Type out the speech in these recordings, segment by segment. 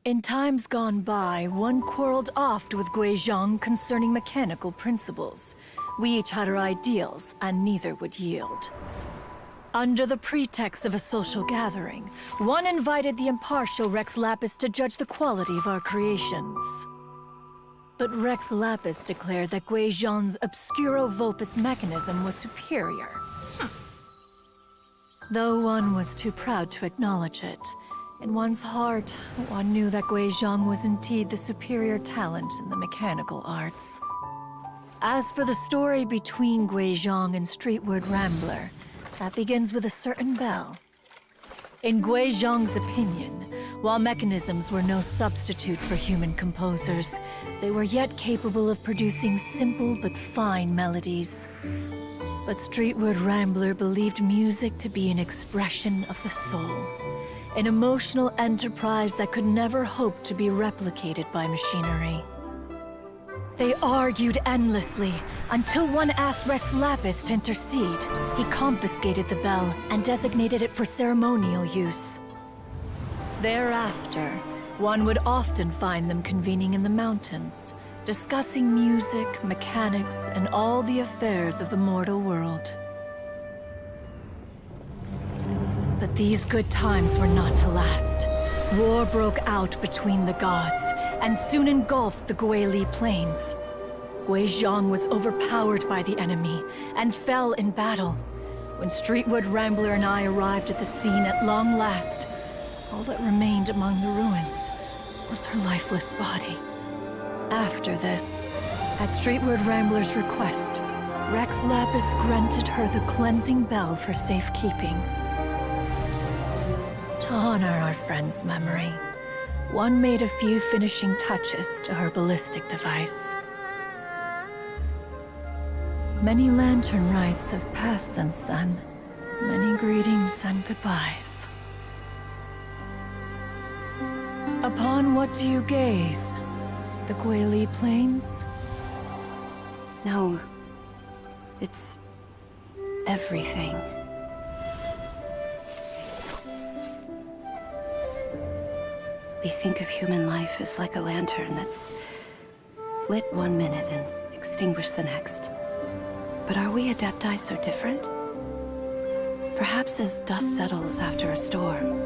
In times gone by, one quarreled oft with Guizhong concerning mechanical principles. We each had our ideals, and neither would yield. Under the pretext of a social gathering, one invited the impartial Rex Lapis to judge the quality of our creations. But Rex Lapis declared that Guizhong's obscuro Vulpus mechanism was superior. Though one was too proud to acknowledge it, in one's heart, one knew that Guizhong was indeed the superior talent in the mechanical arts. As for the story between Guizhong and Streetward Rambler, that begins with a certain bell. In Guizhong's opinion, while mechanisms were no substitute for human composers, they were yet capable of producing simple but fine melodies. But Streetward Rambler believed music to be an expression of the soul, an emotional enterprise that could never hope to be replicated by machinery. They argued endlessly, until one asked Rex Lapis to intercede. He confiscated the bell and designated it for ceremonial use. Thereafter, one would often find them convening in the mountains, discussing music, mechanics, and all the affairs of the mortal world. But these good times were not to last. War broke out between the gods, and soon engulfed the Guili plains. Guizhong was overpowered by the enemy, and fell in battle. When Streetward Rambler and I arrived at the scene at long last, all that remained among the ruins was her lifeless body. After this, at Streetward Rambler's request, Rex Lapis granted her the cleansing bell for safekeeping. To honor our friend's memory, one made a few finishing touches to her ballistic device. Many lantern rites have passed since then. Many greetings and goodbyes. Upon what do you gaze? The Guili Plains? No. It's everything. We think of human life as like a lantern that's lit one minute and extinguished the next. But are we Adepti so different? Perhaps as dust settles after a storm,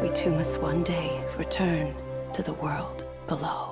we too must one day return to the world below.